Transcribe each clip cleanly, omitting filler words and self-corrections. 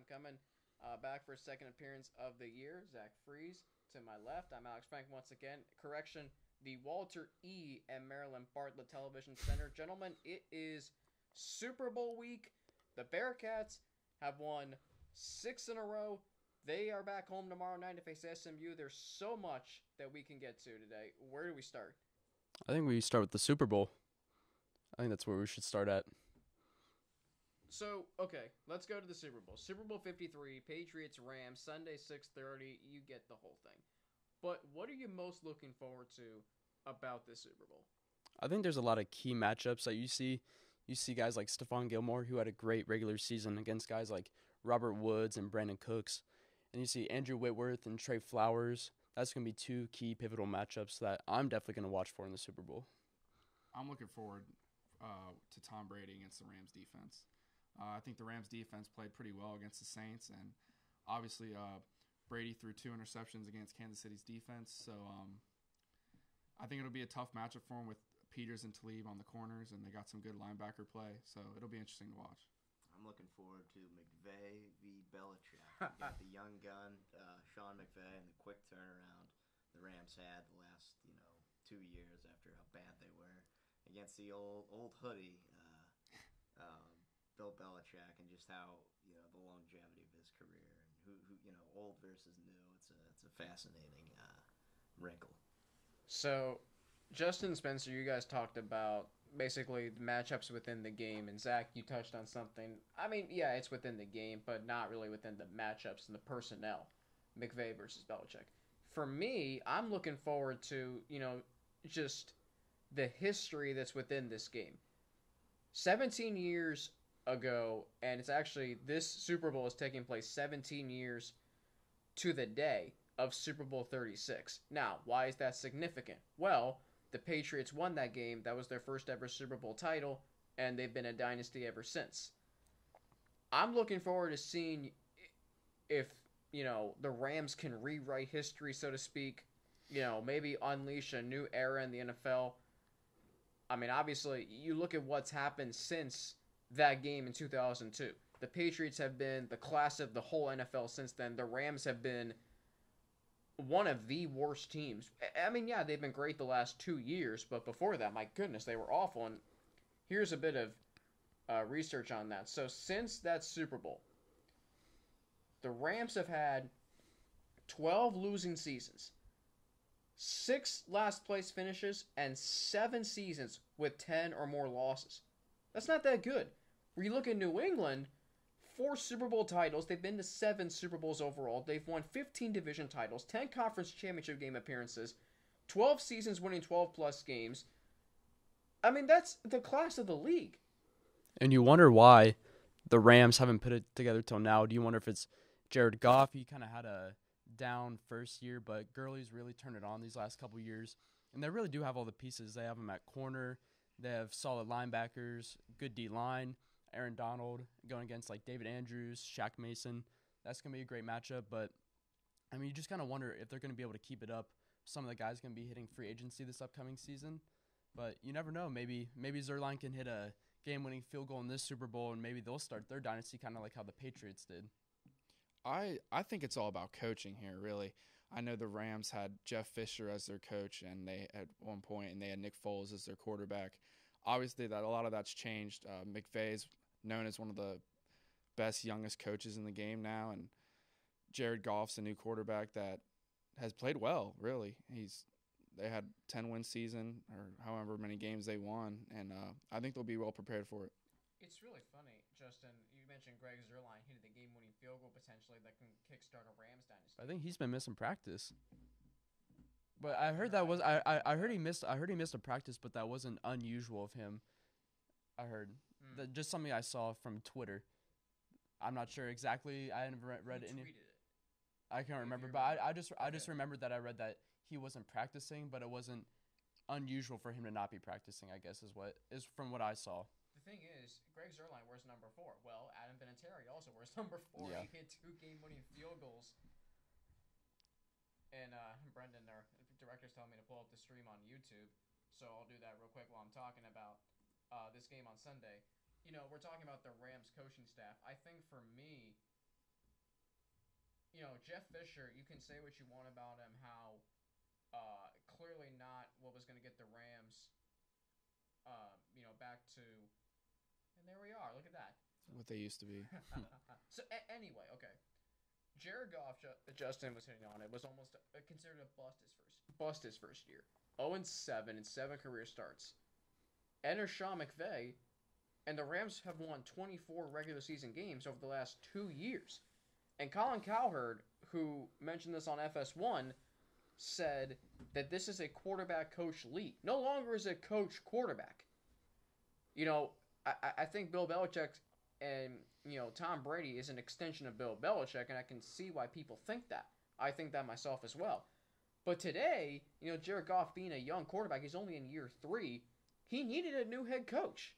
time coming. Back for a second appearance of the year. Zach Freeze to my left. I'm Alex Frank once again. Correction, the Walter E. and Maryland Bartlett Television Center. Gentlemen, it is Super Bowl week. The Bearcats have won 6 in a row. They are back home tomorrow night to face SMU. There's so much that we can get to today. Where do we start? I think we start with the Super Bowl. I think that's where we should start at. So, okay, let's go to the Super Bowl. Super Bowl 53, Patriots, Rams, Sunday 6:30. You get the whole thing. But what are you most looking forward to about this Super Bowl? I think there's a lot of key matchups that you see. You see guys like Stephon Gilmore, who had a great regular season against guys like Robert Woods and Brandon Cooks. And you see Andrew Whitworth and Trey Flowers. That's going to be two key pivotal matchups that I'm definitely going to watch for in the Super Bowl. I'm looking forward to Tom Brady against the Rams defense. I think the Rams defense played pretty well against the Saints, and obviously Brady threw 2 interceptions against Kansas City's defense. So I think it'll be a tough matchup for him with Peters and Talib on the corners, and they got some good linebacker play. So it'll be interesting to watch. I'm looking forward to McVay v. Belichick. We got the young gun, Sean McVay, and the quick turnaround the Rams had the last 2 years after how bad they were against the old hoodie. Bill Belichick, and just how the longevity of his career, and who old versus new. It's a fascinating wrinkle. So, Justin Spencer, you guys talked about basically the matchups within the game, and Zach, you touched on something. I mean, yeah, it's within the game, but not really within the matchups and the personnel. McVay versus Belichick. For me, I'm looking forward to just the history that's within this game. 17 years ago, and it's actually, this Super Bowl is taking place 17 years to the day of Super Bowl 36. Now, why is that significant? Well, the Patriots won that game. That was their first ever Super Bowl title, and they've been a dynasty ever since. I'm looking forward to seeing if, the Rams can rewrite history, so to speak, maybe unleash a new era in the NFL. I mean, obviously, you look at what's happened since that game in 2002. The Patriots have been the class of the whole NFL since then. The Rams have been one of the worst teams. I mean, yeah, they've been great the last 2 years, but before that, my goodness, they were awful. And here's a bit of research on that. So since that Super Bowl, the Rams have had 12 losing seasons, 6 last place finishes, and 7 seasons with 10 or more losses. That's not that good. When you look at New England, 4 Super Bowl titles. They've been to 7 Super Bowls overall. They've won 15 division titles, 10 conference championship game appearances, 12 seasons winning 12-plus games. I mean, that's the class of the league. And you wonder why the Rams haven't put it together till now. Do you wonder if it's Jared Goff? He kind of had a down first year, but Gurley's really turned it on these last couple years. And they really do have all the pieces. They have him at corner. They have solid linebackers, good D-line, Aaron Donald going against like David Andrews, Shaq Mason. That's going to be a great matchup. But, I mean, you just kind of wonder if they're going to be able to keep it up. Some of the guys going to be hitting free agency this upcoming season. But you never know. Maybe Zerline can hit a game-winning field goal in this Super Bowl, and maybe they'll start their dynasty kind of like how the Patriots did. I think it's all about coaching here, really. I know the Rams had Jeff Fisher as their coach, and they at one point, and they had Nick Foles as their quarterback. Obviously, a lot of that's changed. McVay's known as one of the best, youngest coaches in the game now, and Jared Goff's a new quarterback that has played well, really. They had 10-win season, or however many games they won, and I think they'll be well prepared for it. It's really funny, Justin. You mentioned Greg Zerline hitting the game-winning field goal potentially that can kickstart a Rams dynasty. I think he's been missing practice. But I heard that was I heard he missed a practice, but that wasn't unusual of him. I heard just something I saw from Twitter. I'm not sure exactly. I haven't read any. Tweeted it. I can't remember, but I just remembered that I read that he wasn't practicing, but it wasn't unusual for him to not be practicing. I guess is from what I saw. The thing is, Greg Zerline wears number 4. Well, Adam Vinatieri also wears number 4. Yeah. He hit 2 game-winning field goals. And Brendan, our director's telling me to pull up the stream on YouTube, so I'll do that real quick while I'm talking about this game on Sunday. We're talking about the Rams coaching staff. I think for me, Jeff Fisher, you can say what you want about him, how clearly not what was going to get the Rams, back to, and there we are. Look at that. What they used to be. So anyway, okay. Jared Goff, Justin was hitting on it, was almost considered a bust his first year. 0-7 in 7 career starts. Enter Sean McVay, and the Rams have won 24 regular season games over the last 2 years. And Colin Cowherd, who mentioned this on FS1, said that this is a quarterback coach league. No longer is it coach quarterback. I think Bill Belichick and Tom Brady is an extension of Bill Belichick, and I can see why people think that. I think that myself as well. But today, Jared Goff being a young quarterback, he's only in year 3. He needed a new head coach.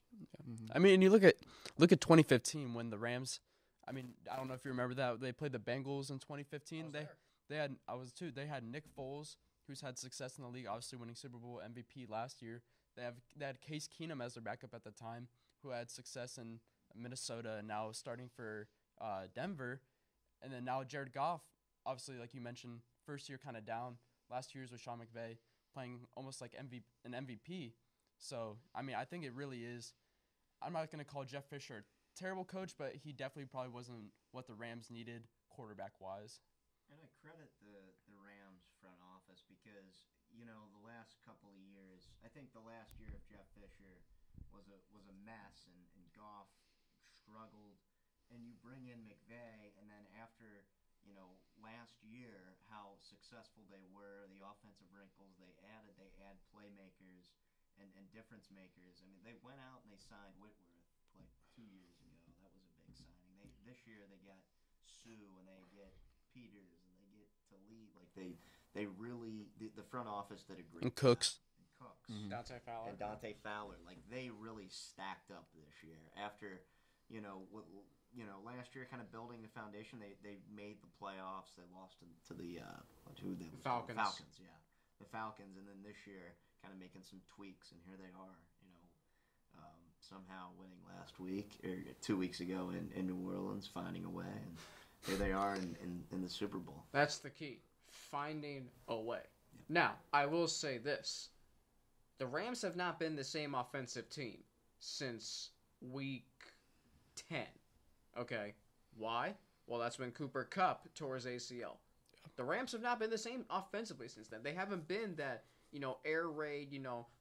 I mean, you look at 2015 when the Rams. I mean, I don't know if you remember that they played the Bengals in 2015. They had Nick Foles, who's had success in the league, obviously winning Super Bowl MVP last year. They had Case Keenum as their backup at the time, who had success in Minnesota and now starting for Denver. And then now Jared Goff, obviously, like you mentioned, first year kind of down. Last year's with Sean McVay, playing almost like an MVP. So, I mean, I think it really is. I'm not going to call Jeff Fisher a terrible coach, but he definitely probably wasn't what the Rams needed quarterback-wise. And I credit the Rams front office because, the last couple of years, I think the last year of Jeff Fisher was a mess, and Goff struggled. And you bring in McVay, and then after, last year, how successful they were, the offensive wrinkles they add playmakers and difference makers. I mean, they went out and they signed Whitworth like 2 years ago. That was a big signing. This year they got Sue and they get Peters and they get Talib. Like they really the front office did a great And Cooks. job. Mm-hmm. Dante Fowler. Like they really stacked up this year after. Last year, kind of building the foundation. They made the playoffs. They lost to the Falcons. Falcons, yeah, the Falcons. And then this year, kind of making some tweaks, and here they are. Somehow winning last week or 2 weeks ago in New Orleans, finding a way, and here they are in the Super Bowl. That's the key, finding a way. Yep. Now, I will say this: the Rams have not been the same offensive team since week 10. Okay, why? Well, that's when Cooper Kupp tore his ACL. The Rams have not been the same offensively since then. They haven't been that, air raid,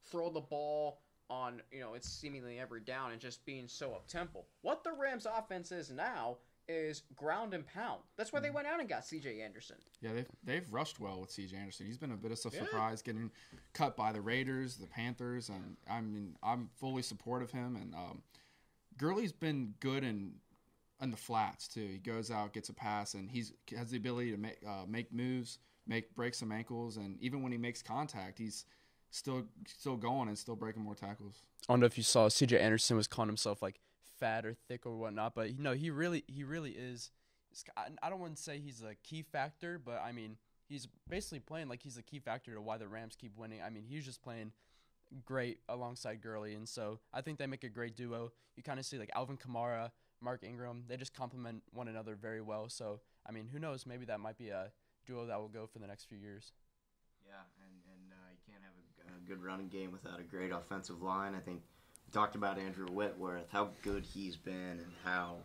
throw the ball on, it's seemingly every down and just being so up-tempo. What the Rams offense is now is ground and pound. That's why they went out and got C.J. Anderson. Yeah, they've rushed well with C.J. Anderson. He's been a bit of a surprise getting cut by the Raiders, the Panthers, and I'm fully supportive of him. And Gurley's been good in the flats too. He goes out, gets a pass, and he has the ability to make moves, break some ankles, and even when he makes contact, he's still going and still breaking more tackles. I don't know if you saw C.J. Anderson was calling himself like fat or thick or whatnot, but he really is. I don't want to say he's a key factor, but I mean he's basically playing like he's a key factor to why the Rams keep winning. I mean he's just playing great alongside Gurley, and so I think they make a great duo. You kind of see like Alvin Kamara, Mark Ingram, they just complement one another very well. So I mean, who knows? Maybe that might be a duo that will go for the next few years. Yeah, and you can't have a good running game without a great offensive line. I think we talked about Andrew Whitworth, how good he's been, and how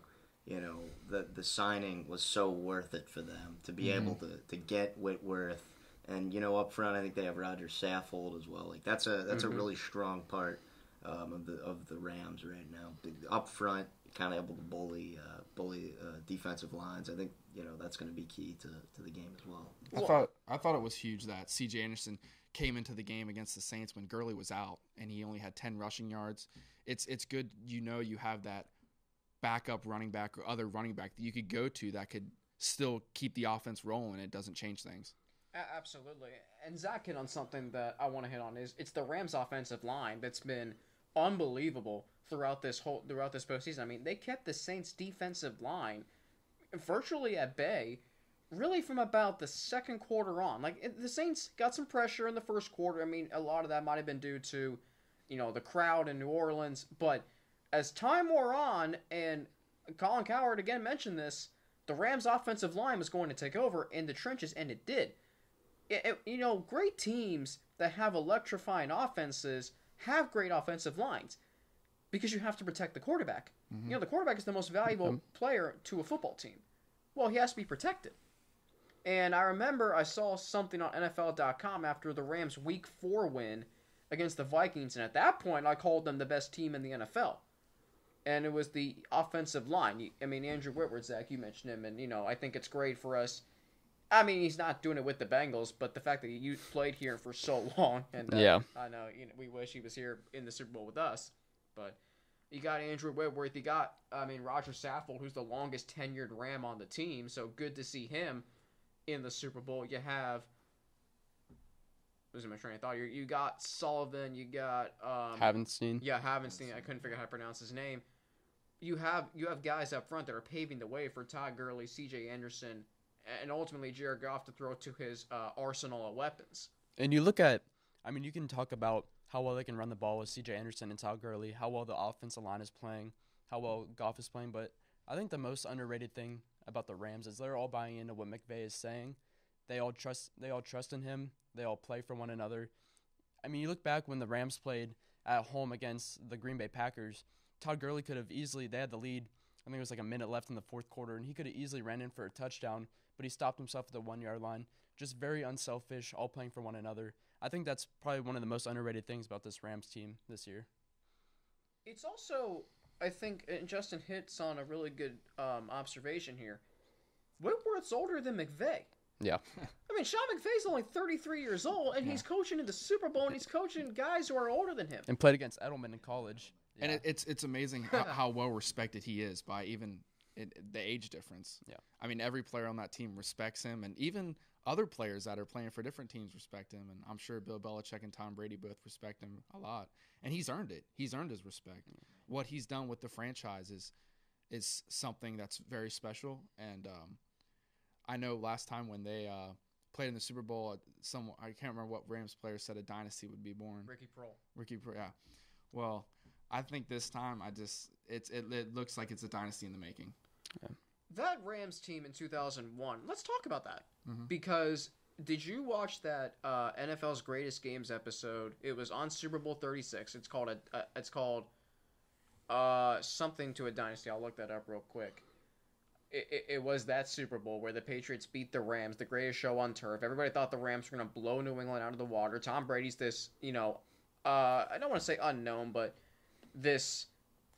the signing was so worth it for them to be able to get Whitworth. And up front, I think they have Roger Saffold as well. Like that's a really strong part of the Rams right now. Up front, kind of able to bully defensive lines. I think that's going to be key to the game as well. I thought it was huge that C.J. Anderson came into the game against the Saints when Gurley was out and he only had 10 rushing yards. It's good you have that backup running back or other running back that you could go to that could still keep the offense rolling. It doesn't change things. Absolutely. And Zach hit on something that I want to hit on is it's the Rams offensive line that's been unbelievable throughout this postseason. I mean, they kept the Saints defensive line virtually at bay really from about the second quarter on. Like the Saints got some pressure in the first quarter. I mean, a lot of that might have been due to, the crowd in New Orleans, but as time wore on, and Colin Cowherd again mentioned this, the Rams' offensive line was going to take over in the trenches, and it did. Great teams that have electrifying offenses have great offensive lines because you have to protect the quarterback. The quarterback is the most valuable player to a football team. Well, he has to be protected. And I remember I saw something on NFL.com after the Rams' Week 4 win against the Vikings, and at that point, I called them the best team in the NFL. And it was the offensive line. I mean, Andrew Whitworth, Zach, you mentioned him, and, I think it's great for us. I mean, he's not doing it with the Bengals, but the fact that you played here for so long, and I know we wish he was here in the Super Bowl with us, but you got Andrew Whitworth, you got, Roger Saffold, who's the longest tenured Ram on the team, so good to see him in the Super Bowl. You have, losing my train of thought, you got Sullivan, you got Havenstein. Yeah, Havenstein. I couldn't figure out how to pronounce his name. You have guys up front that are paving the way for Todd Gurley, C.J. Anderson, and ultimately Jared Goff to throw to his arsenal of weapons. And you look at, you can talk about how well they can run the ball with C.J. Anderson and Todd Gurley, how well the offensive line is playing, how well Goff is playing, but I think the most underrated thing about the Rams is they're all buying into what McVay is saying. They all trust in him. They all play for one another. You look back when the Rams played at home against the Green Bay Packers, Todd Gurley could have easily, they had the lead, I think it was like a minute left in the fourth quarter, and he could have easily ran in for a touchdown, but he stopped himself at the 1 yard line. Just very unselfish, all playing for one another. I think that's probably one of the most underrated things about this Rams team this year. It's also, I think, and Justin hits on a really good observation here, Whitworth's older than McVay. Yeah. Sean McVay's only 33 years old, and he's coaching in the Super Bowl, and he's coaching guys who are older than him. And played against Edelman in college. Yeah. And it's amazing how well respected he is by even the age difference. Yeah. Every player on that team respects him, and even other players that are playing for different teams respect him. And I'm sure Bill Belichick and Tom Brady both respect him a lot. And he's earned it. He's earned his respect. What he's done with the franchise is something that's very special. And I know last time when they played in the Super Bowl, I can't remember what Rams player said a dynasty would be born. Ricky Prohl, yeah. Well, I think this time it looks like it's a dynasty in the making. Yeah. That Rams team in 2001, let's talk about that. Because did you watch that NFL's Greatest Games episode? It was on Super Bowl 36. It's called something to a dynasty. I'll look that up real quick. It was that Super Bowl where the Patriots beat the Rams, the greatest show on turf. Everybody thought the Rams were going to blow New England out of the water. Tom Brady's this, I don't want to say unknown, but this...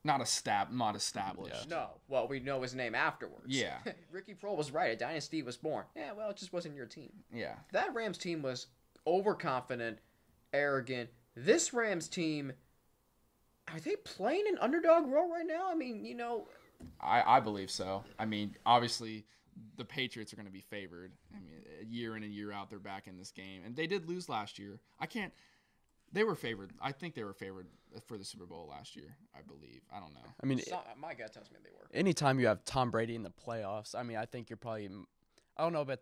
Not established. No. Well, we know his name afterwards. Yeah. Ricky Prohl was right. A dynasty was born. Yeah, well, it just wasn't your team. Yeah. That Rams team was overconfident, arrogant. This Rams team, are they playing an underdog role right now? I believe so. Obviously, the Patriots are going to be favored. Year in and year out, they're back in this game. And they did lose last year. They were favored. I think they were favored for the Super Bowl last year, I believe. I don't know. My gut tells me they were. Anytime you have Tom Brady in the playoffs, I think you're probably – I don't know about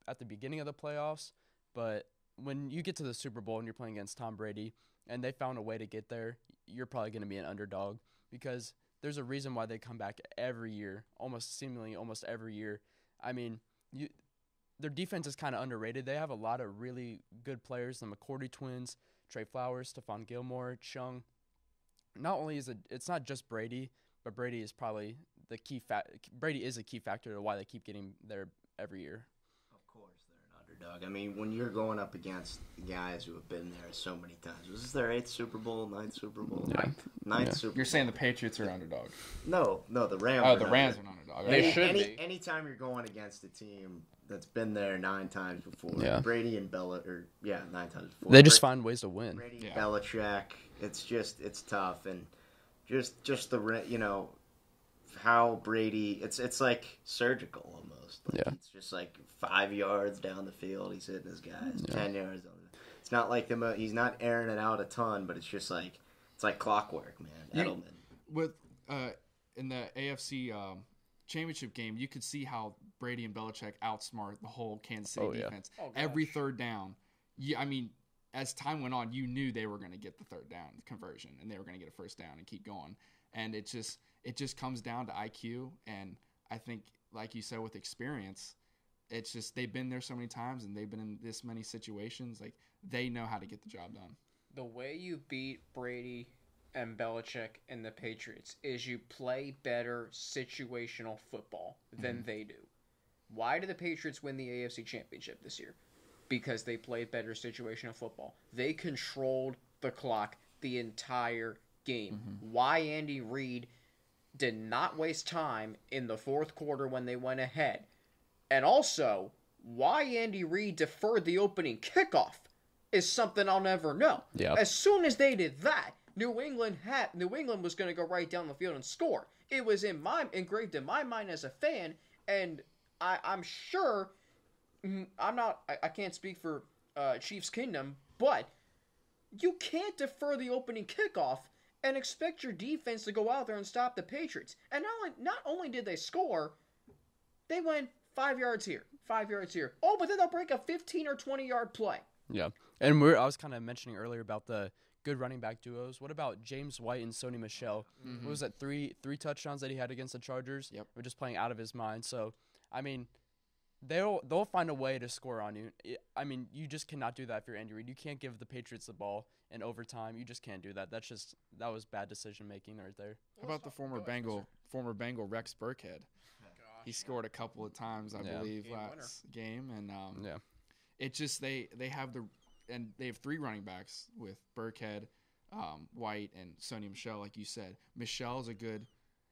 at the beginning of the playoffs, but when you get to the Super Bowl and you're playing against Tom Brady and they found a way to get there, you're probably going to be an underdog because there's a reason why they come back every year, almost every year. Their defense is kind of underrated. They have a lot of really good players, the McCourty twins – Trey Flowers, Stephon Gilmore, Chung. Not only is it's not just Brady, but Brady is probably the key Brady is a key factor to why they keep getting there every year. Of course, they're an underdog. When you're going up against guys who have been there so many times, was this their 8th Super Bowl, 9th Super Bowl? Yeah. Ninth Super Bowl. You're saying the Patriots are underdog? No, the Rams. Oh, the Rams are an underdog. They should be. Anytime you're going against a team that's been there 9 times before. Yeah. Brady and 9 times before. They just find ways to win. Brady, Belichick, it's tough, and just the how Brady, it's like surgical almost. It's just like 5 yards down the field, he's hitting his guys. 10 yards. It's not like he's not airing it out a ton, but it's just like it's like clockwork, man. Edelman. With in the AFC championship game, you could see how Brady and Belichick outsmart the whole Kansas City defense. Every third down, as time went on, you knew they were going to get the third down conversion, and they were going to get a first down and keep going. And it just comes down to IQ, and I think like you said, with experience, it's just they've been there so many times and they've been in this many situations. Like, they know how to get the job done. The way you beat Brady and Belichick and the Patriots is you play better situational football than they do. Why did the Patriots win the AFC Championship this year? Because they played better situational football. They controlled the clock the entire game. Why Andy Reid did not waste time in the fourth quarter when they went ahead. And also, why Andy Reid deferred the opening kickoff is something I'll never know. Yep. As soon as they did that, New England was going to go right down the field and score. It was engraved in my mind as a fan, and I'm sure I can't speak for Chiefs Kingdom, but you can't defer the opening kickoff and expect your defense to go out there and stop the Patriots. And not only did they score, they went 5 yards here, 5 yards here. Oh, but then they'll break a 15 or 20-yard play. Yeah, and I was kind of mentioning earlier about the good running back duos. What about James White and Sony Michel? What was that, three touchdowns that he had against the Chargers? Yep. We're just playing out of his mind. So, I mean, they'll find a way to score on you. I mean, you just cannot do that if you're Andy Reid. You can't give the Patriots the ball in overtime. You just can't do that. That was bad decision making right there. How about the former Bengal Rex Burkhead? He scored a couple of times, I believe, last game, and it just they have three running backs with Burkhead, White, and Sony Michel, like you said. Michel's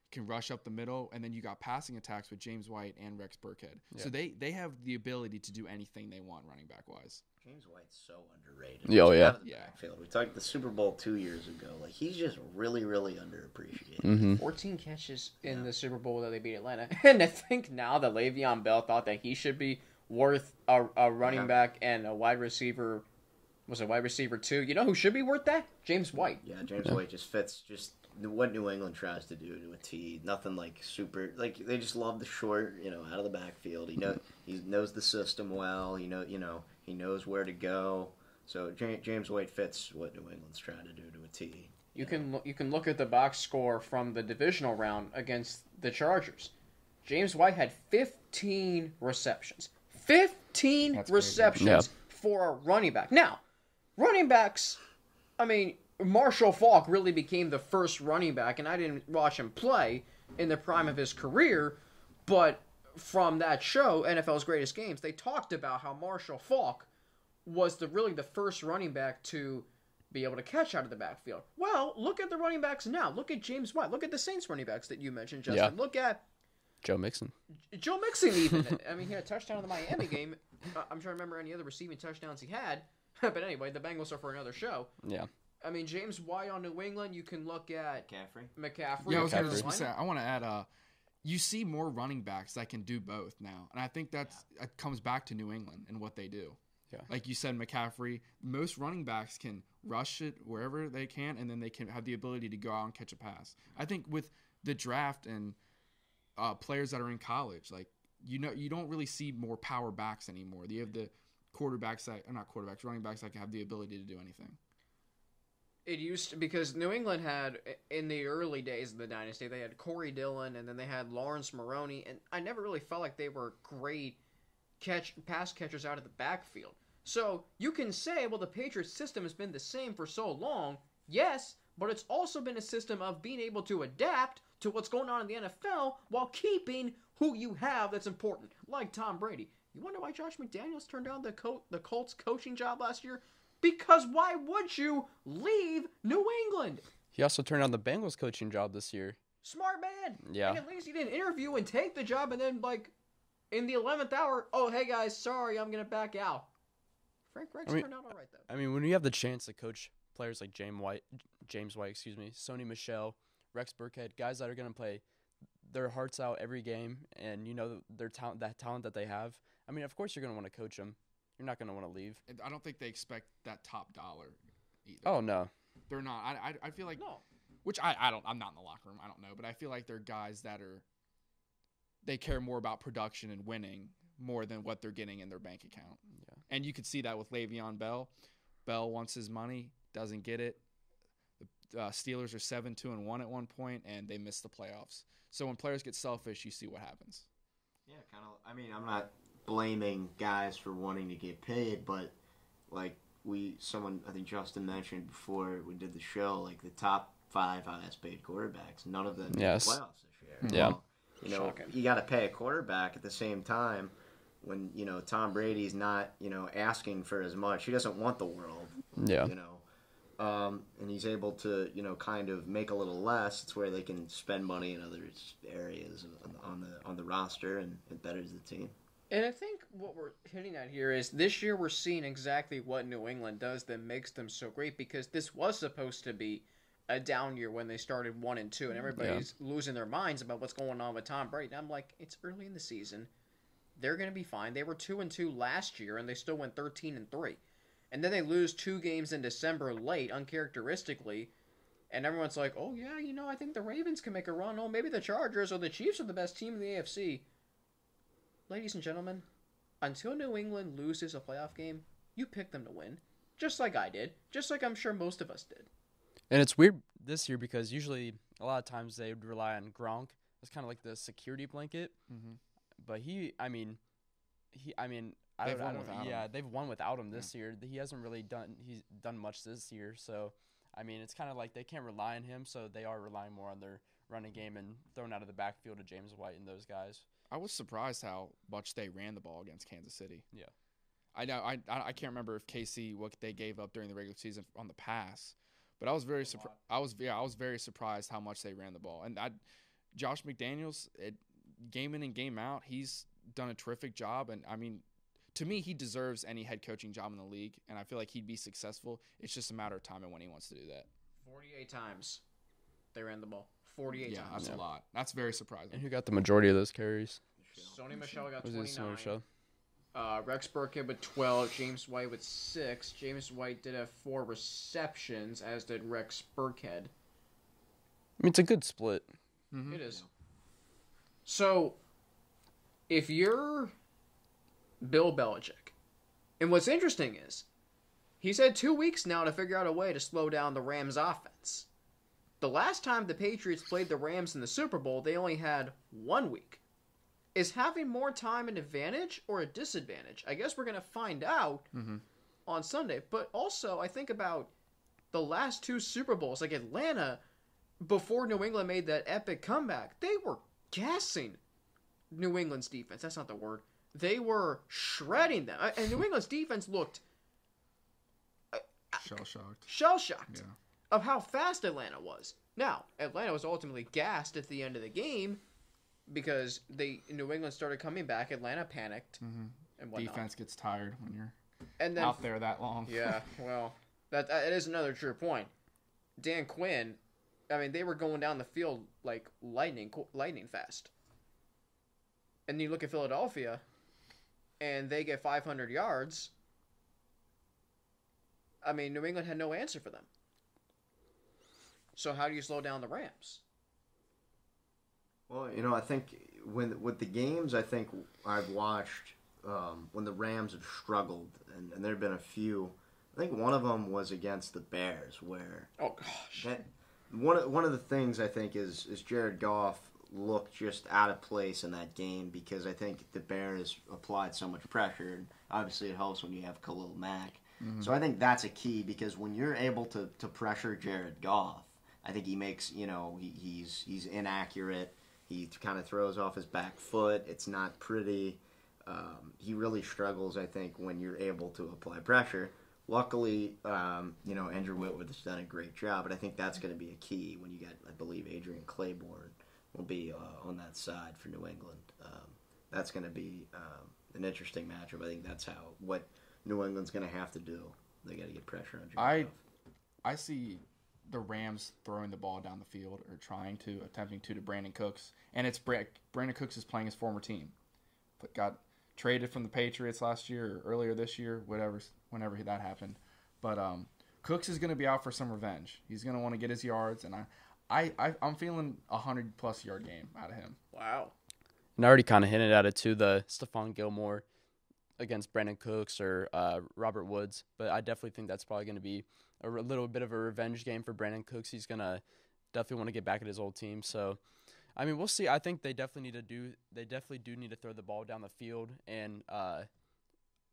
can rush up the middle, and then you got passing attacks with James White and Rex Burkhead. Yeah. So they have the ability to do anything they want running back wise. James White's so underrated. Oh yeah. Backfield. We talked the Super Bowl 2 years ago. Like, he's just really, really underappreciated. 14 catches in the Super Bowl that they beat Atlanta, and I think now that Le'Veon Bell thought that he should be worth a running back and a wide receiver. Was a wide receiver too? You know who should be worth that? James White. Yeah, James White just fits what New England tries to do to a T. Nothing like super. Like, they just love the short, out of the backfield. He knows the system well. He knows where to go. So James White fits what New England's trying to do to a T. You can look at the box score from the divisional round against the Chargers. James White had 15 receptions. 15 That's receptions for a running back. Now, running backs, I mean, Marshall Faulk really became the first running back, and I didn't watch him play in the prime of his career, but from that show, NFL's Greatest Games, they talked about how Marshall Faulk was really the first running back to be able to catch out of the backfield. Well, look at the running backs now. Look at James White. Look at the Saints running backs that you mentioned, Justin. Yeah. Look at Joe Mixon. Joe Mixon even. I mean, he had a touchdown in the Miami game. I'm trying to remember any other receiving touchdowns he had. But anyway, the Bengals are for another show. Yeah. I mean, James White on New England, you can look at McCaffrey. Yeah, I was going to say, I want to add, you see more running backs that can do both now. And I think that comes back to New England and what they do. Yeah. Like you said, McCaffrey, most running backs can rush it wherever they can, and then they can have the ability to go out and catch a pass. I think with the draft and players that are in college, like, you don't really see more power backs anymore. You have the running backs that can have the ability to do anything. It used to, because New England had, in the early days of the dynasty, they had Corey Dillon, and then they had Lawrence Maroney, and I never really felt like they were great pass catchers out of the backfield. So you can say, well, the Patriots system has been the same for so long. Yes, but it's also been a system of being able to adapt to what's going on in the NFL while keeping who you have that's important, like Tom Brady. You wonder why Josh McDaniels turned down the Colts coaching job last year? Because why would you leave New England? He also turned down the Bengals coaching job this year. Smart man. Yeah. And at least he didn't interview and take the job, and then, like, in the 11th hour, oh, hey, guys, sorry, I'm going to back out. Frank Reich's turned out all right, though. I mean, when you have the chance to coach players like James White, Sony Michel, Rex Burkhead, guys that are going to play their hearts out every game, and their talent that they have, I mean, of course you're going to want to coach them. You're not going to want to leave. I don't think they expect that top dollar either. Oh, no. They're not. I feel like No. Which I'm not in the locker room. I don't know, but I feel like they're guys that they care more about production and winning more than what they're getting in their bank account. Yeah. And you could see that with Le'Veon Bell. Bell wants his money, doesn't get it. The Steelers are 7-2-1 at one point, and they missed the playoffs. So when players get selfish, you see what happens. Yeah, kind of. I mean, I'm not blaming guys for wanting to get paid, but like someone I think Justin mentioned before we did the show, like the top 5 highest paid quarterbacks, none of them made Yes. the playoffs this year. Yeah. Well, you know, Shocking. you got to pay a quarterback at the same time when Tom Brady's not asking for as much. He doesn't want the world. Yeah. And he's able to, kind of make a little less. It's where they can spend money in other areas on the roster, and it betters the team. And I think what we're hitting at here is this year we're seeing exactly what New England does that makes them so great, because this was supposed to be a down year when they started 1-2, and everybody's losing their minds about what's going on with Tom Brady. And I'm like, it's early in the season. They're going to be fine. They were 2-2 last year, and they still went 13-3. And then they lose 2 games in December late, uncharacteristically. And everyone's like, oh, yeah, I think the Ravens can make a run. Oh, maybe the Chargers or the Chiefs are the best team in the AFC. Ladies and gentlemen, until New England loses a playoff game, you pick them to win. Just like I did. Just like I'm sure most of us did. And it's weird this year because usually a lot of times they would rely on Gronk. It's kind of like the security blanket. Mm-hmm. But they've won without him. Yeah, they've won without him this year. He hasn't really done much this year. So, it's kind of like they can't rely on him, so they are relying more on their running game and throwing out of the backfield to James White and those guys. I was surprised how much they ran the ball against Kansas City. Yeah. I know. I can't remember if KC what they gave up during the regular season on the pass, but I was very surprised. I was very surprised how much they ran the ball. And Josh McDaniels, game in and game out, he's done a terrific job. And to me, he deserves any head coaching job in the league, and I feel like he'd be successful. It's just a matter of time and when he wants to do that. 48 times they ran the ball. 48 Yeah, times. that's a lot. That's very surprising. And who got the majority of those carries? Sony Michel got Was it Sony 29. Michel? Rex Burkhead with 12. James White with 6. James White did have 4 receptions, as did Rex Burkhead. It's a good split. Mm-hmm. It is. So, if you're Bill Belichick, and what's interesting is, he's had 2 weeks now to figure out a way to slow down the Rams' offense. The last time the Patriots played the Rams in the Super Bowl, they only had 1 week. Is having more time an advantage or a disadvantage? I guess we're going to find out on Sunday. But also, I think about the last 2 Super Bowls, like Atlanta, before New England made that epic comeback, they were gassing New England's defense. That's not the word. They were shredding them. And New England's defense looked shell-shocked Yeah. of how fast Atlanta was. Now, Atlanta was ultimately gassed at the end of the game because New England started coming back. Atlanta panicked and whatnot. Defense gets tired when you're and then, out there that long. Yeah, well, that is another true point. Dan Quinn, they were going down the field like lightning fast. And you look at Philadelphia, and they get 500 yards. New England had no answer for them. So how do you slow down the Rams? Well, I think with the games I've watched, when the Rams have struggled, and there have been a few. I think one of them was against the Bears, where one of the things I think is Jared Goff looked just out of place in that game, because I think the Bears applied so much pressure, and obviously it helps when you have Khalil Mack. Mm-hmm. So I think that's a key, because when you're able to pressure Jared Goff, I think he makes, he's inaccurate. He kind of throws off his back foot. It's not pretty. He really struggles, I think, when you're able to apply pressure. Luckily, Andrew Whitworth has done a great job, but I think that's going to be a key when you get, I believe, Adrian Claiborne will be on that side for New England. That's going to be an interesting matchup. I think that's what New England's going to have to do. They got to get pressure on Jared Goff. I see the Rams throwing the ball down the field, or attempting to Brandon Cooks. And it's Brandon Cooks is playing his former team. But got traded from the Patriots last year or earlier this year, whenever that happened. But Cooks is going to be out for some revenge. He's going to want to get his yards, and I'm feeling a 100-plus yard game out of him. Wow. And I already kind of hinted at it too, the Stephon Gilmore against Brandon Cooks or Robert Woods. But I definitely think that's probably going to be a little bit of a revenge game for Brandon Cooks. He's going to definitely want to get back at his old team. So I mean, we'll see. I think they definitely do need to throw the ball down the field, and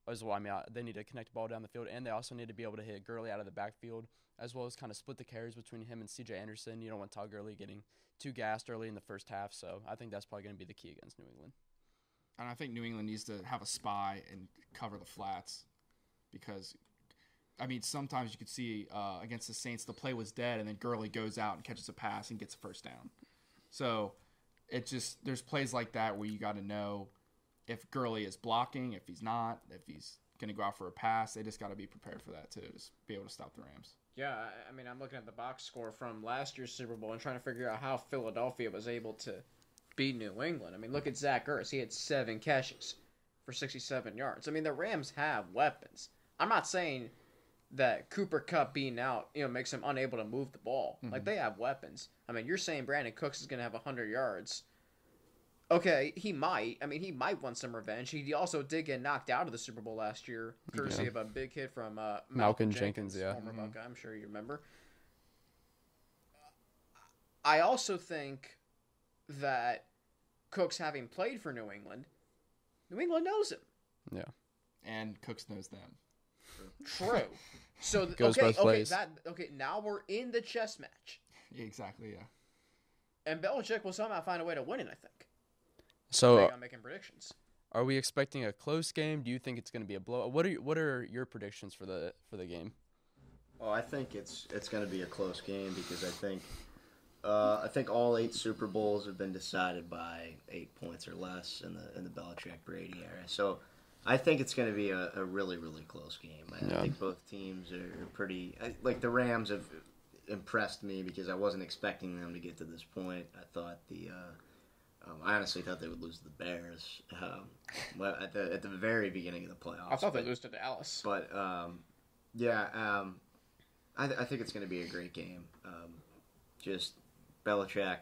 as well. I mean, they need to connect the ball down the field, and they also need to be able to hit Gurley out of the backfield, as well as kind of split the carries between him and C.J. Anderson. You don't want Todd Gurley getting too gassed early in the first half, so I think that's probably going to be the key against New England. And I think New England needs to have a spy and cover the flats because, I mean, sometimes you could see against the Saints the play was dead, and then Gurley goes out and catches a pass and gets a first down. So there's plays like that where you got to know if Gurley is blocking, if he's not, if he's going to go out for a pass. They just got to be prepared for that too, to just be able to stop the Rams. Yeah, I mean, I'm looking at the box score from last year's Super Bowl and trying to figure out how Philadelphia was able to beat New England. I mean, look at Zach Ertz. He had 7 catches for 67 yards. I mean, the Rams have weapons. I'm not saying that Cooper Kupp being out, makes him unable to move the ball. Mm-hmm. Like, they have weapons. I mean, you're saying Brandon Cooks is going to have 100 yards. Okay, he might. I mean, he might want some revenge. He also did get knocked out of the Super Bowl last year, courtesy of a big hit from Malcolm Jenkins, former Buckeye. I'm sure you remember. I also think that Cooks, having played for New England knows him. Yeah. And Cooks knows them. True. So Goes both ways. Now we're in the chess match. Exactly, yeah. And Belichick will somehow find a way to win it, I think. So I'm making predictions. Are we expecting a close game? Do you think it's going to be a blowout? What are your predictions for the game? Oh, I think it's going to be a close game because I think all 8 Super Bowls have been decided by 8 points or less in the Belichick Brady era. So I think it's going to be a really, really close game. I think both teams are pretty. Like the Rams have impressed me because I wasn't expecting them to get to this point. I thought I honestly thought they would lose to the Bears at the very beginning of the playoffs. I thought they'd lose to Dallas. But I think it's going to be a great game. Just Belichick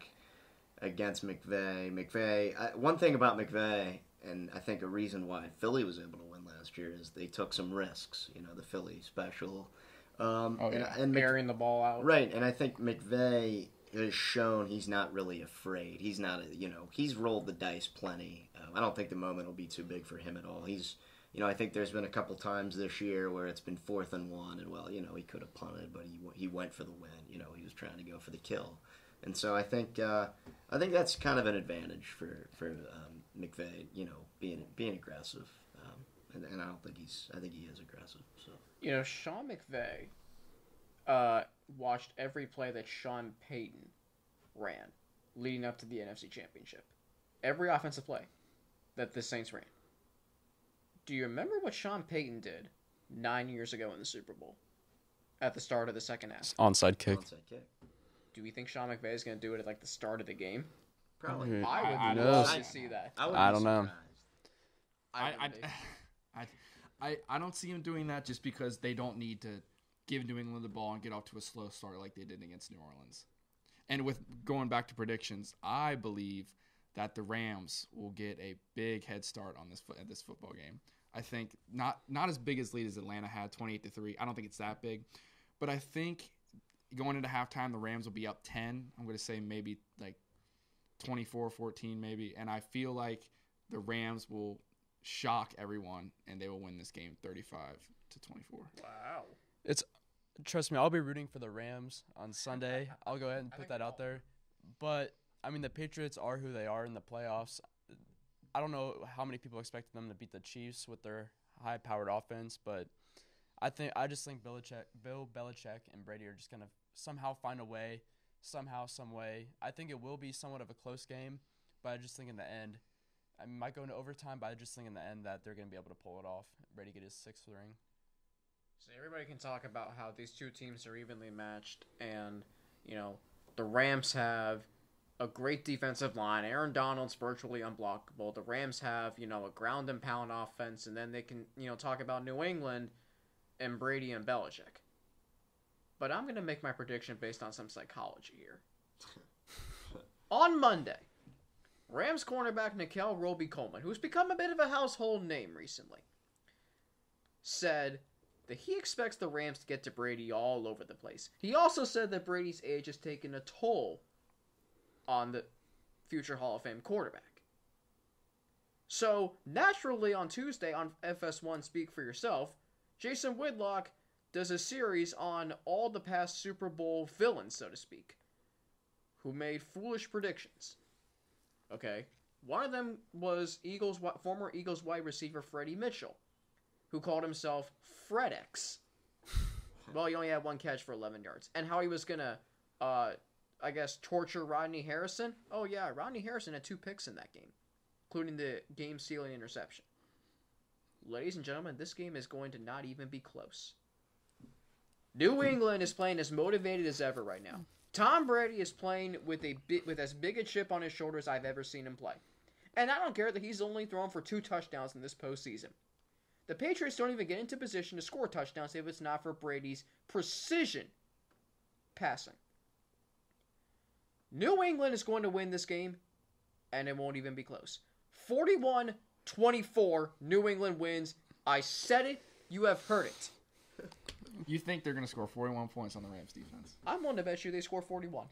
against McVay. One thing about McVay, and I think a reason why Philly was able to win last year is they took some risks. The Philly special. And burying the ball out. Right, and I think McVay has shown he's not really afraid. He's not, he's rolled the dice plenty. I don't think the moment will be too big for him at all. I think there's been a couple times this year where it's been 4th and 1, and he could have punted, but he went for the win. He was trying to go for the kill, and so I think that's kind of an advantage for McVay. Being aggressive, and I think he is aggressive. So Sean McVay watched every play that Sean Payton ran leading up to the NFC Championship. Every offensive play that the Saints ran. Do you remember what Sean Payton did 9 years ago in the Super Bowl at the start of the second half? Onside kick. Do we think Sean McVay is going to do it at the start of the game? Probably. I would love to see that. I don't know. I don't see him doing that just because they don't need to give New England the ball and get off to a slow start like they did against New Orleans. And with going back to predictions, I believe that the Rams will get a big head start on this football game. I think not as big as lead as Atlanta had, 28-3. I don't think it's that big, but I think going into halftime the Rams will be up 10. I'm going to say maybe like 24-14 maybe, and I feel like the Rams will shock everyone and they will win this game 35-24. Wow. Trust me, I'll be rooting for the Rams on Sunday. I'll go ahead and put that out there. But I mean, the Patriots are who they are in the playoffs. I don't know how many people expected them to beat the Chiefs with their high-powered offense, but I just think Bill Belichick and Brady are just going to somehow find a way, some way. I think it will be somewhat of a close game, but I just think in the end, I might go into overtime, but I just think in the end that they're going to be able to pull it off. Brady get his 6th ring. So everybody can talk about how these two teams are evenly matched, and the Rams have a great defensive line. Aaron Donald's virtually unblockable. The Rams have a ground and pound offense, and then they can talk about New England and Brady and Belichick. But I'm going to make my prediction based on some psychology here. On Monday, Rams cornerback Nickell Roby-Coleman, who's become a bit of a household name recently, said that he expects the Rams to get to Brady all over the place. He also said that Brady's age has taken a toll on the future Hall of Fame quarterback. So, naturally on Tuesday on FS1 Speak for Yourself, Jason Whitlock does a series on all the past Super Bowl villains, so to speak, who made foolish predictions. Okay? One of them was former Eagles wide receiver Freddie Mitchell, who called himself FredX. Well, he only had one catch for 11 yards. And how he was going to, torture Rodney Harrison. Oh, yeah, Rodney Harrison had 2 picks in that game, including the game-sealing interception. Ladies and gentlemen, this game is going to not even be close. New England is playing as motivated as ever right now. Tom Brady is playing with as big a chip on his shoulder as I've ever seen him play. And I don't care that he's only thrown for 2 touchdowns in this postseason. The Patriots don't even get into position to score touchdowns if it's not for Brady's precision passing. New England is going to win this game, and it won't even be close. 41-24, New England wins. I said it. You have heard it. You think they're going to score 41 points on the Rams defense? I'm willing to bet you they score 41.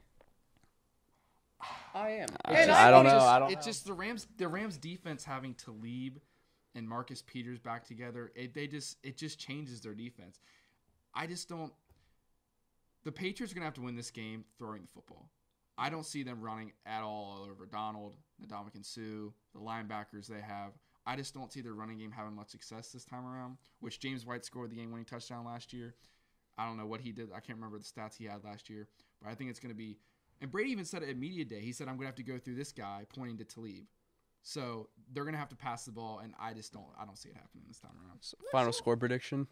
I am. I don't know. It's just the Rams defense having Talib and Marcus Peters back together. It just changes their defense. I just don't. The Patriots are going to have to win this game throwing the football. I don't see them running at all over Donald, Ndamukong Suh, the linebackers they have. I just don't see their running game having much success this time around, which James White scored the game-winning touchdown last year. I don't know what he did. I can't remember the stats he had last year, but I think it's going to be – and Brady even said it at media day. He said, I'm going to have to go through this guy, pointing to Talib. So they're going to have to pass the ball, and I don't see it happening this time around. So, final score prediction?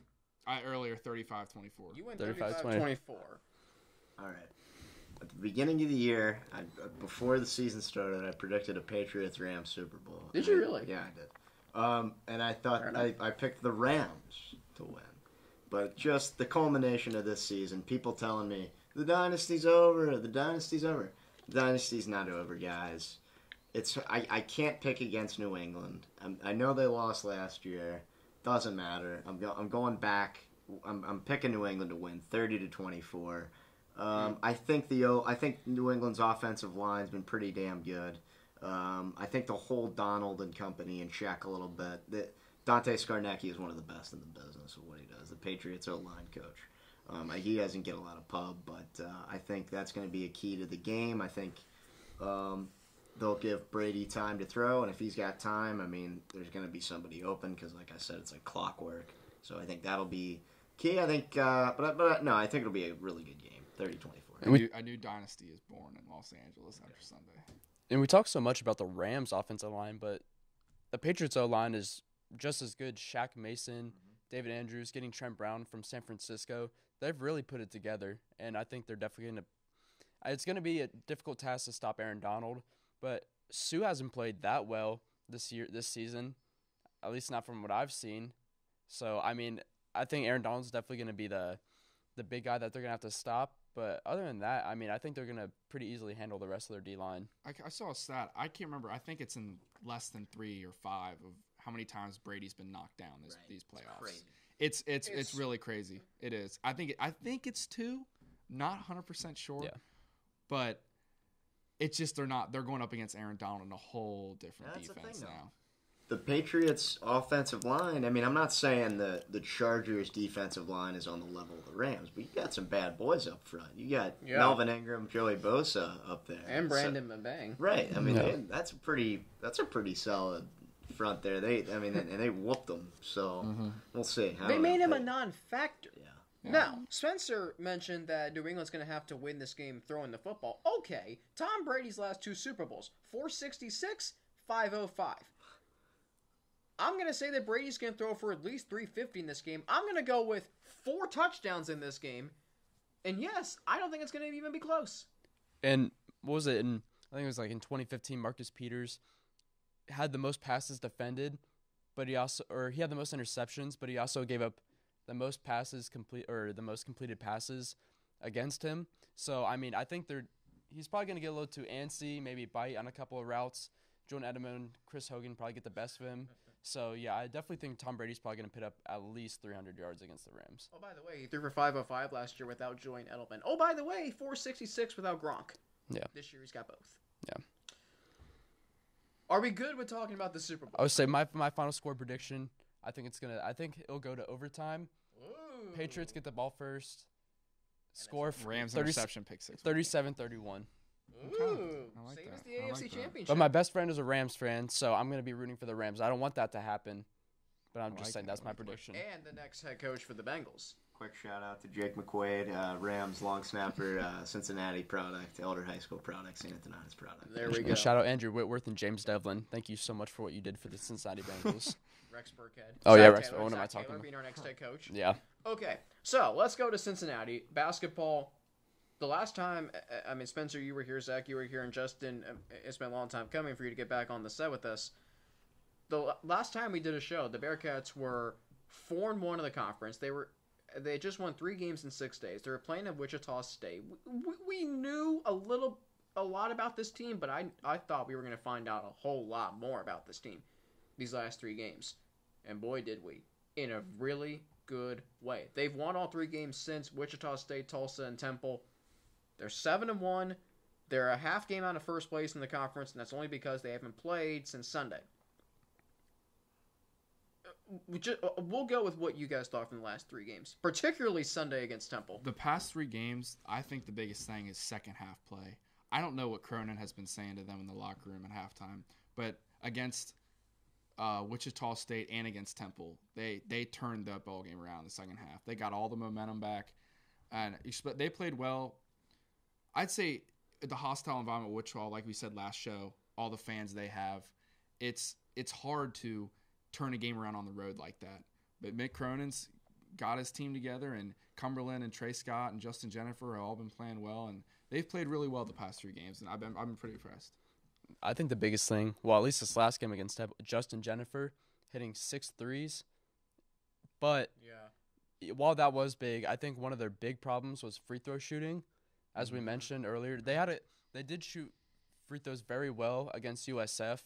Earlier, 35-24. You went 35-24. All right. At the beginning of the year, before the season started, I predicted a Patriots-Rams Super Bowl. Did you really? Yeah, I did. And I thought I picked the Rams to win. But just the culmination of this season, people telling me, the dynasty's over, the dynasty's over. The dynasty's not over, guys. I can't pick against New England. I know they lost last year. Doesn't matter. I'm going back. I'm picking New England to win 30-24. I think New England's offensive line's been pretty damn good. I think they'll hold Donald and company in check a little bit. Dante Scarnecchia is one of the best in the business of what he does. The Patriots O-line coach. He doesn't get a lot of pub, but I think that's going to be a key to the game. I think they'll give Brady time to throw, and if he's got time, there's going to be somebody open because, like I said, it's like clockwork. So I think that'll be key. I think, no, I think it'll be a really good game. 30-24. A new dynasty is born in Los Angeles after Sunday. And we talk so much about the Rams' offensive line, but the Patriots' O-line is just as good. Shaq Mason, David Andrews, getting Trent Brown from San Francisco. They've really put it together, and I think they're definitely going to – it's going to be a difficult task to stop Aaron Donald, but Sue hasn't played that well this season, at least not from what I've seen. So, I think Aaron Donald's definitely going to be the big guy that they're going to have to stop. But other than that, I think they're going to pretty easily handle the rest of their D-line. I saw a stat. I can't remember. I think it's in less than 3 or 5 of how many times Brady's been knocked down these playoffs. It's really crazy. It is. I think it's 2. Not 100% sure. Yeah. But it's just they're going up against Aaron Donald in a whole different defense now. The Patriots' offensive line, I'm not saying the Chargers' defensive line is on the level of the Rams, but you got some bad boys up front. You got Melvin Ingram, Joey Bosa up there. And Brandon Mabang. Right. That's a pretty solid front there. And they whooped them, so we'll see. They made him a non-factor. Yeah. Now, Spencer mentioned that New England's going to have to win this game throwing the football. Okay, Tom Brady's last 2 Super Bowls, 466, 505. I'm going to say that Brady's going to throw for at least 350 in this game. I'm going to go with 4 touchdowns in this game. And yes, I don't think it's going to even be close. And what was it? I think it was like in 2015, Marcus Peters had the most passes defended, but he had the most interceptions, but he also gave up the most passes the most completed passes against him. So, I think he's probably going to get a little too antsy, maybe bite on a couple of routes. Jordan Edelman, Chris Hogan probably get the best of him. So, yeah, I definitely think Tom Brady's probably going to put up at least 300 yards against the Rams. Oh, by the way, he threw for 505 last year without Jordan Edelman. Oh, by the way, 466 without Gronk. Yeah. This year he's got both. Yeah. Are we good with talking about the Super Bowl? I would say my final score prediction. I think it'll go to overtime. Ooh. Patriots get the ball first. Score Rams 30 interception pick 6. 37-31. Ooh. I like Same that. as the I like AFC that. Championship. But my best friend is a Rams fan, so I'm going to be rooting for the Rams. I don't want that to happen, but I'm I just like saying it. that's I my like it. prediction. And the next head coach for the Bengals. Quick shout out to Jake McQuaid, Rams long snapper, Cincinnati product, Elder High School product, St. Antoninus product. There we go. And shout out Andrew Whitworth and James Devlin. Thank you so much for what you did for the Cincinnati Bengals. Rex Burkhead. Oh, yeah, Zach Rex. Taylor, What am I Zach talking Taylor about? being our next head coach. Yeah. Okay, so let's go to Cincinnati. Basketball. The last time, I mean, Spencer, you were here, Zach, you were here, and Justin, it's been a long time coming for you to get back on the set with us. The last time we did a show, the Bearcats were 4-1 in the conference. They had just won 3 games in 6 days. They were playing at Wichita State. We knew a lot about this team, but I thought we were going to find out a whole lot more about this team these last 3 games. And boy, did we. In a really good way. They've won all 3 games since Wichita State, Tulsa, and Temple. They're 7-1. They're a half game out of first place in the conference, and that's only because they haven't played since Sunday. We'll go with what you guys thought from the last 3 games, particularly Sunday against Temple. The past 3 games, I think the biggest thing is second half play. I don't know what Cronin has been saying to them in the locker room at halftime, but against Wichita State and against Temple, they turned that ball game around in the second half. They got all the momentum back, and they played well. I'd say the hostile environment of Wichita, like we said last show, all the fans they have, it's hard to turn a game around on the road like that. But Mick Cronin's got his team together, and Cumberland and Trey Scott and Justin Jennifer have all been playing well, and they've played really well the past 3 games, and I've been pretty impressed. I think the biggest thing, well, at least this last game against Justin Jennifer, hitting 6 threes. But while that was big, I think one of their big problems was free throw shooting. As we mentioned earlier, they did shoot free throws very well against USF,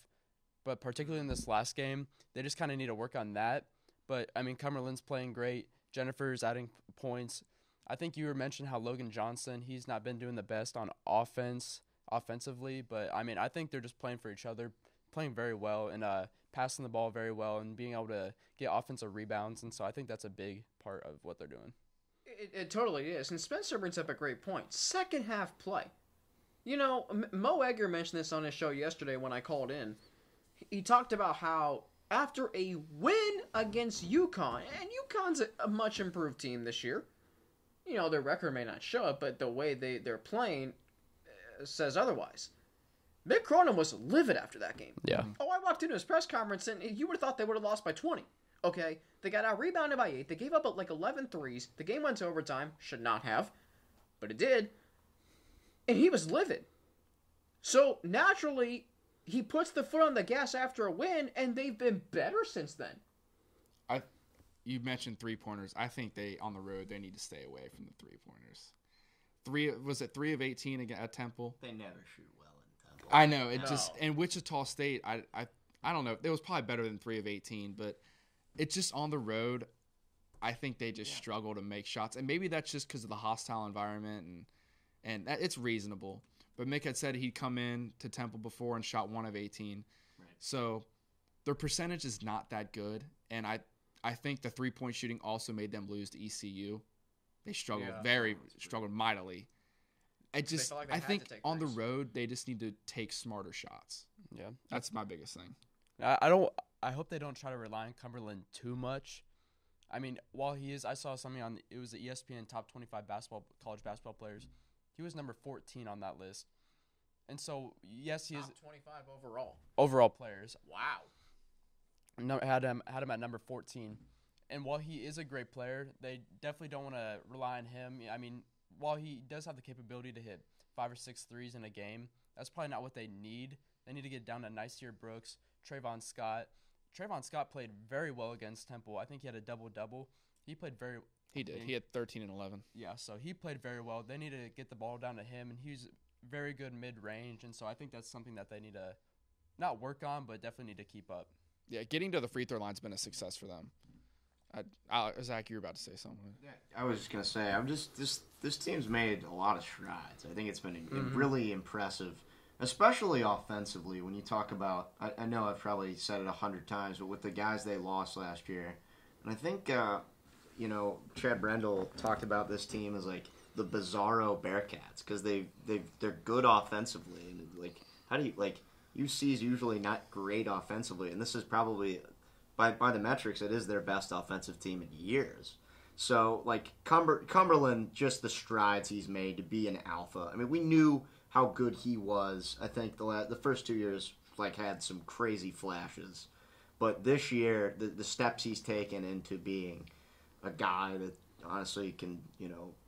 but particularly in this last game, they just kind of need to work on that. But, I mean, Cumberland's playing great. Jennifer's adding points. I think you were mentioning how Logan Johnson, he's not been doing the best on offensively, but, I mean, I think they're just playing for each other, playing very well and passing the ball very well and being able to get offensive rebounds. And so I think that's a big part of what they're doing. It totally is. And Spencer brings up a great point. Second half play. You know, Mo Egger mentioned this on his show yesterday when I called in. He talked about how after a win against UConn, and UConn's a much improved team this year. You know, their record may not show it, but the way they're playing says otherwise. Mick Cronin was livid after that game. Yeah. Oh, I walked into his press conference, and you would have thought they would have lost by 20. Okay, they got out-rebounded by 8. They gave up like 11 threes. The game went to overtime. Should not have, but it did. And he was livid. So, naturally, he puts the foot on the gas after a win, and they've been better since then. You mentioned 3-pointers. I think on the road, they need to stay away from the 3-pointers. Was it 3 of 18 at Temple? They never shoot well in Temple. I know. And Wichita State, I don't know. It was probably better than 3 of 18, but it's just on the road. I think they just struggle to make shots, and maybe that's just because of the hostile environment, and it's reasonable. But Mick had said he'd come in to Temple before and shot 1 of 18, Right. So their percentage is not that good, and I think the 3-point shooting also made them lose to ECU. They struggled struggled mightily. I think on the road they just need to take smarter shots. Yeah, that's my biggest thing. I hope they don't try to rely on Cumberland too much. I mean, while he is, I saw something it was the ESPN top 25 college basketball players. He was number 14 on that list. And so, yes, he is Top 25 overall. Overall players. Wow. Had him at number 14. And while he is a great player, they definitely don't want to rely on him. I mean, while he does have the capability to hit 5 or 6 threes in a game, that's probably not what they need. They need to get down to Nyseer Brooks, Trayvon Scott. Trayvon Scott played very well against Temple. I think he had a double-double. He played very – He did. He had 13 and 11. Yeah, so he played very well. They need to get the ball down to him, and he's very good mid-range. And so I think that's something that they need to not work on, but definitely need to keep up. Yeah, getting to the free throw line's been a success for them. Zach, you were about to say something. Yeah, I was just gonna say, this team's made a lot of strides. I think it's been really impressive especially offensively. When you talk about, I know I've probably said it 100 times, but with the guys they lost last year, and I think Chad Brendel talked about this team as like the bizarro Bearcats because they're good offensively, and like how do you like UC is usually not great offensively, and this is probably by the metrics it is their best offensive team in years. So like Cumberland, just the strides he's made to be an alpha. I mean, we knew how good he was. I think the first 2 years like had some crazy flashes, but this year the steps he's taken into being a guy that honestly can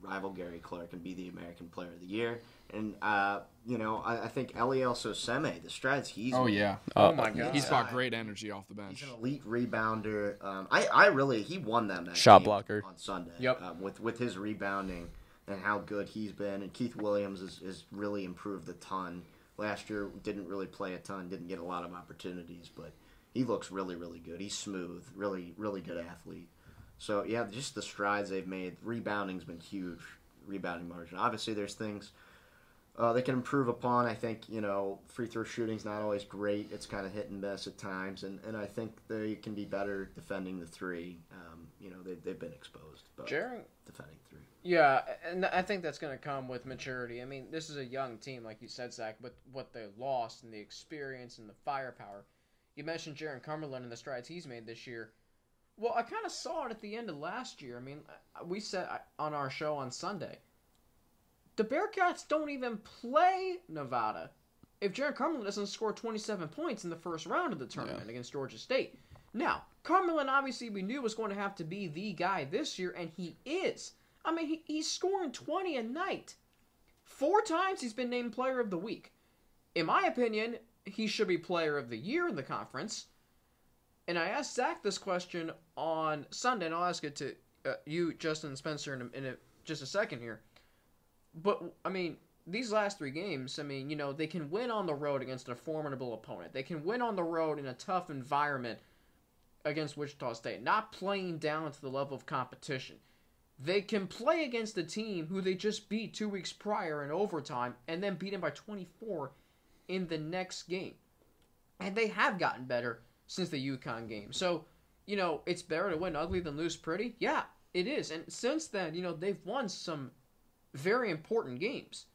rival Gary Clark and be the American Player of the Year. And I think Eliel Soseme, the strides he's made. Oh my God, he's got great energy off the bench. He's an elite rebounder. He won them that shot game blocker on Sunday. Yep. With his rebounding and how good he's been, and Keith Williams has really improved a ton. Last year didn't really play a ton, didn't get a lot of opportunities, but he looks really, really good. He's smooth, really, really good athlete. So yeah, just the strides they've made. Rebounding's been huge. Rebounding margin. Obviously, there's things they can improve upon. I think free throw shooting's not always great. It's kind of hit and miss at times, and I think they can be better defending the three. They've been exposed, but defending three. Yeah, and I think that's going to come with maturity. I mean, this is a young team, like you said, Zach, but what they lost and the experience and the firepower. You mentioned Jaron Cumberland and the strides he's made this year. Well, I kind of saw it at the end of last year. I mean, we said on our show on Sunday, the Bearcats don't even play Nevada if Jaron Cumberland doesn't score 27 points in the first round of the tournament against Georgia State. Now, Cumberland obviously we knew was going to have to be the guy this year, and he is. I mean, he's scoring 20 a night. 4 times he's been named Player of the Week. In my opinion, he should be Player of the Year in the conference. And I asked Zach this question on Sunday, and I'll ask it to you, Justin Spencer, in just a second here. But, I mean, these last 3 games, I mean, they can win on the road against a formidable opponent. They can win on the road in a tough environment against Wichita State, not playing down to the level of competition. They can play against a team who they just beat 2 weeks prior in overtime and then beat them by 24 in the next game. And they have gotten better since the UConn game. So, it's better to win ugly than lose pretty. Yeah, it is. And since then, they've won some very important games.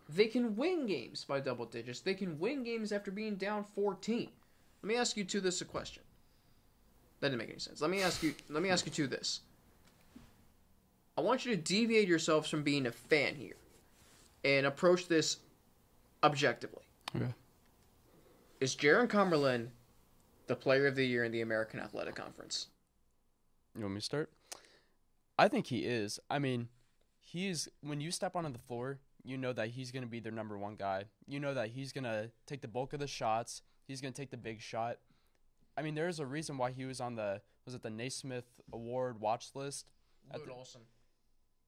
They can win games by double digits. They can win games after being down 14. Let me ask you this a question. That didn't make any sense. Let me ask you two this. I want you to deviate yourselves from being a fan here and approach this objectively. Okay. Is Jaron Cumberland the Player of the Year in the American Athletic Conference? You want me to start? I think he is. I mean, when you step onto the floor, you know that he's going to be their number one guy. You know that he's going to take the bulk of the shots. He's going to take the big shot. I mean, there's a reason why he was on the Naismith Award watch list. Lute Olson.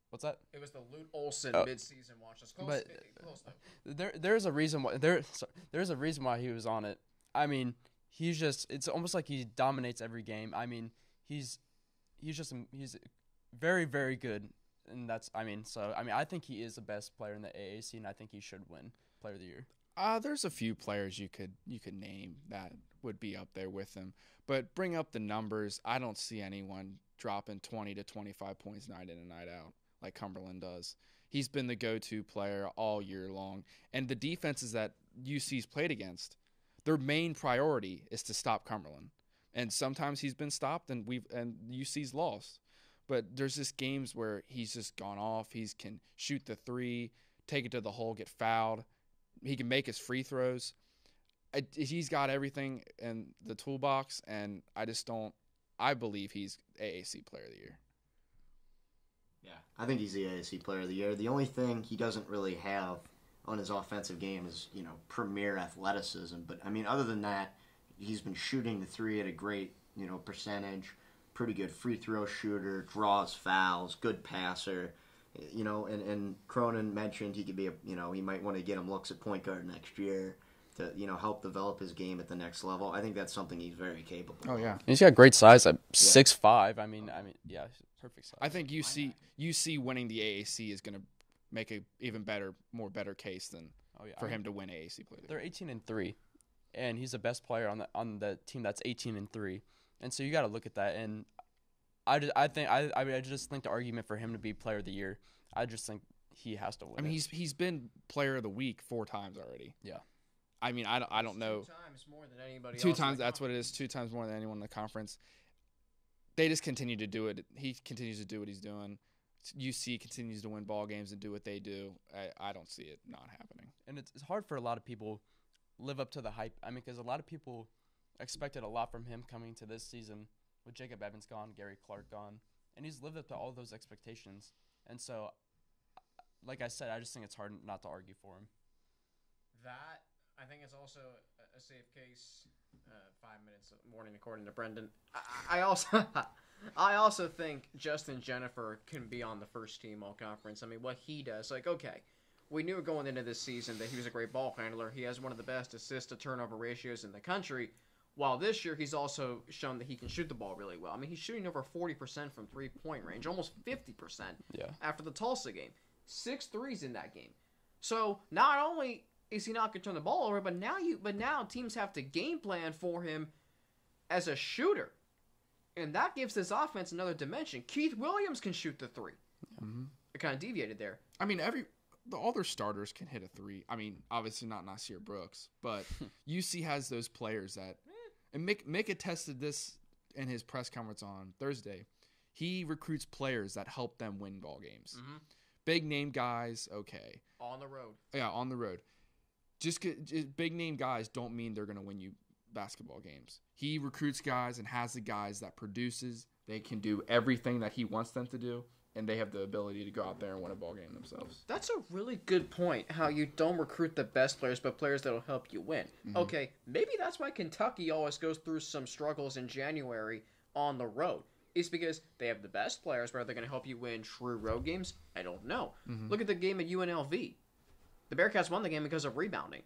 What's that? It was the Lute Olson midseason watch list. Close though. There's a reason why there's a reason why he was on it. I mean, it's almost like he dominates every game. I mean, he's very, very good, and I think he is the best player in the AAC, and I think he should win Player of the Year. There's a few players you could name that would be up there with him, but bring up the numbers. I don't see anyone dropping 20 to 25 points night in and night out like Cumberland does. He's been the go-to player all year long, and the defenses that UC's played against, their main priority is to stop Cumberland. And sometimes he's been stopped, and UC's lost. But there's just games where he's just gone off. He can shoot the 3, take it to the hole, get fouled. He can make his free throws. He's got everything in the toolbox, and I believe he's AAC Player of the Year. Yeah, I think he's the AAC Player of the Year. The only thing he doesn't really have on his offensive game is, premier athleticism. But, I mean, other than that, he's been shooting the 3 at a great, percentage, pretty good free throw shooter, draws fouls, good passer. And Cronin mentioned he could be he might want to get him looks at point guard next year to, help develop his game at the next level. I think that's something he's very capable of. Oh, yeah. He's got great size at 6'5". I mean, yeah, perfect size. I think UC winning the AAC is going to make a even better case than Oh yeah, for him to win AAC Player of the They're Year. 18-3, and he's the best player on the team that's 18-3, and so you got to look at that. And I just think the argument for him to be Player of the Year, I just think he has to win. I mean, it. he's been Player of the Week 4 times already. Yeah. I mean, I don't know. 2 times more than anybody else. 2 times, that's what it is. 2 times more than anyone in the conference. They just continue to do it. He continues to do what he's doing. UC continues to win ball games and do what they do. I don't see it not happening. And it's hard for a lot of people live up to the hype. I mean, because a lot of people expected a lot from him coming to this season with Jacob Evans gone, Gary Clark gone, and he's lived up to all those expectations. And so, like I said, I just think it's hard not to argue for him. That, I think, is also a safe case. 5 minutes of morning, according to Brendan. I also, I also think Justin Jennifer can be on the first team all conference. I mean, what he does, like, okay, we knew going into this season that he was a great ball handler. He has one of the best assist to turnover ratios in the country. While this year, he's also shown that he can shoot the ball really well. I mean, he's shooting over 40% from 3-point range, almost 50% after the Tulsa game. 6 threes in that game. So not only is he not going to turn the ball over, but now teams have to game plan for him as a shooter. And that gives this offense another dimension. Keith Williams can shoot the 3. Mm-hmm. It kind of deviated there. I mean, all their starters can hit a 3. I mean, obviously not Nasir Brooks, but UC has those players that – and Mick attested this in his press conference on Thursday. He recruits players that help them win ball games. Mm-hmm. Big name guys, okay. On the road. Yeah, on the road. Just big name guys don't mean they're going to win you basketball games. He recruits guys and has the guys that produces. They can do everything that he wants them to do, and they have the ability to go out there and win a ball game themselves. That's a really good point, how you don't recruit the best players, but players that will help you win. Mm-hmm. Okay, maybe that's why Kentucky always goes through some struggles in January on the road. It's because they have the best players, but are they going to help you win true road games? I don't know. Mm-hmm. Look at the game at UNLV. The Bearcats won the game because of rebounding.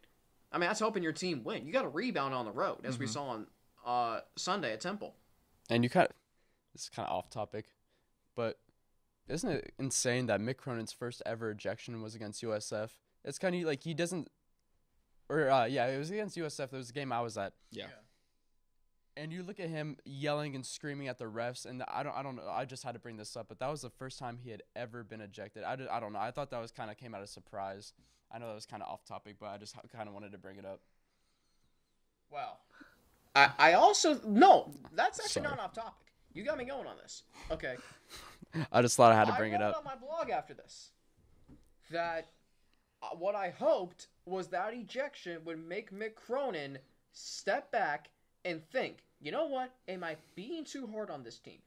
I mean, that's helping your team win. You got to rebound on the road, as we saw on Sunday at Temple. And this is kind of off topic, but isn't it insane that Mick Cronin's first ever ejection was against USF? It's kind of like he doesn't, it was against USF. It was the game I was at. Yeah. And you look at him yelling and screaming at the refs, and I don't know. I just had to bring this up, but that was the first time he had ever been ejected. I don't know. I thought that was kind of came out of surprise. I know that was kind of off topic, but I just kind of wanted to bring it up. Well, I also no, that's actually not off topic. You got me going on this. Okay. I just thought I had to bring it up. I wrote on my blog after this that what I hoped was that ejection would make Mick Cronin step back and think, you know what? Am I being too hard on this team?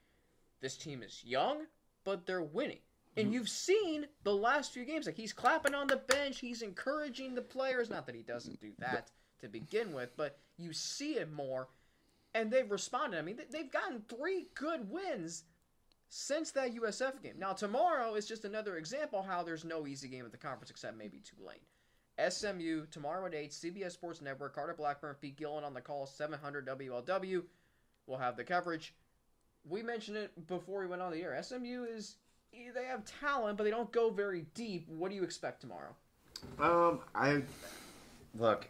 This team is young, but they're winning. And you've seen the last few games. Like, he's clapping on the bench. He's encouraging the players. Not that he doesn't do that to begin with, but you see it more. And they've responded. I mean, they've gotten 3 good wins since that USF game. Now, tomorrow is just another example how there's no easy game at the conference except maybe Tulane. SMU, tomorrow at 8, CBS Sports Network, Carter Blackburn, Pete Gillen on the call, 700 WLW. We'll have the coverage. We mentioned it before we went on the air. SMU they have talent, but they don't go very deep. What do you expect tomorrow? Look,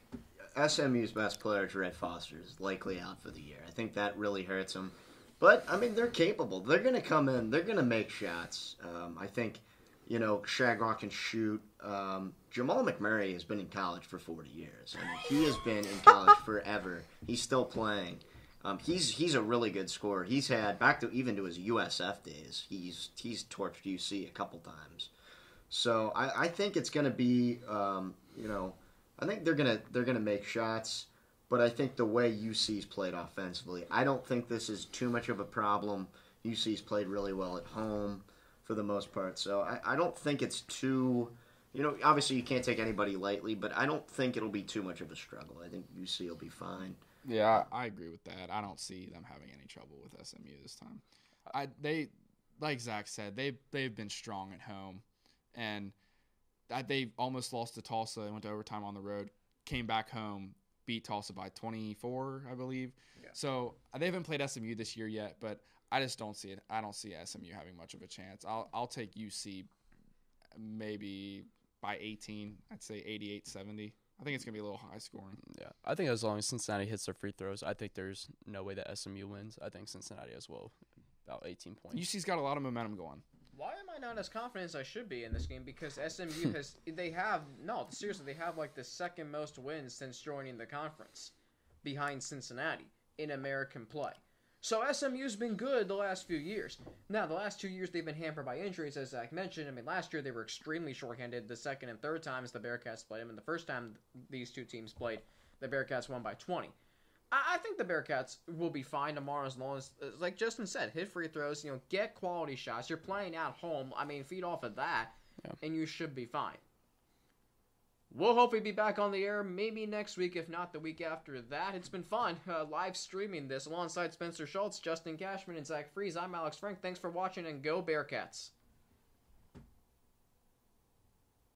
SMU's best player, Jarrett Foster, is likely out for the year. I think that really hurts them. But, I mean, they're capable. They're going to come in. They're going to make shots. I think, Shagrock can shoot. Jamal McMurray has been in college for 40 years. I mean, he has been in college forever. He's still playing. He's a really good scorer. He's had, back to even to his USF days, he's torched UC a couple times. So I think it's going to be, I think they're gonna make shots. But I think the way UC's played offensively, I don't think this is too much of a problem. UC's played really well at home for the most part. So I don't think it's too, obviously you can't take anybody lightly, but I don't think it'll be too much of a struggle. I think UC will be fine. Yeah, I agree with that. I don't see them having any trouble with SMU this time. They, like Zach said, they've been strong at home, and they almost lost to Tulsa. They went to overtime on the road, came back home, beat Tulsa by 24, I believe. Yeah. So they haven't played SMU this year yet, but I just don't see it. I don't see SMU having much of a chance. I'll take UC maybe by 18. I'd say 88-70. I think it's going to be a little high scoring. Yeah, I think as long as Cincinnati hits their free throws, I think there's no way that SMU wins. I think Cincinnati as well, about 18 points. UC's got a lot of momentum going. Why am I not as confident as I should be in this game? Because SMU they have like the second most wins since joining the conference, behind Cincinnati in American play. So SMU's been good the last few years. Now, the last 2 years they've been hampered by injuries, as Zach mentioned. I mean, last year they were extremely shorthanded. The second and third times the Bearcats played them, and the first time these two teams played, the Bearcats won by 20. I think the Bearcats will be fine tomorrow as long as, like Justin said, hit free throws, get quality shots. You're playing at home. I mean, feed off of that, and you should be fine. We'll hopefully be back on the air maybe next week, if not the week after that. It's been fun live streaming this alongside Spencer Schultz, Justin Cashman, and Zach Fries. I'm Alex Frank. Thanks for watching, and go Bearcats.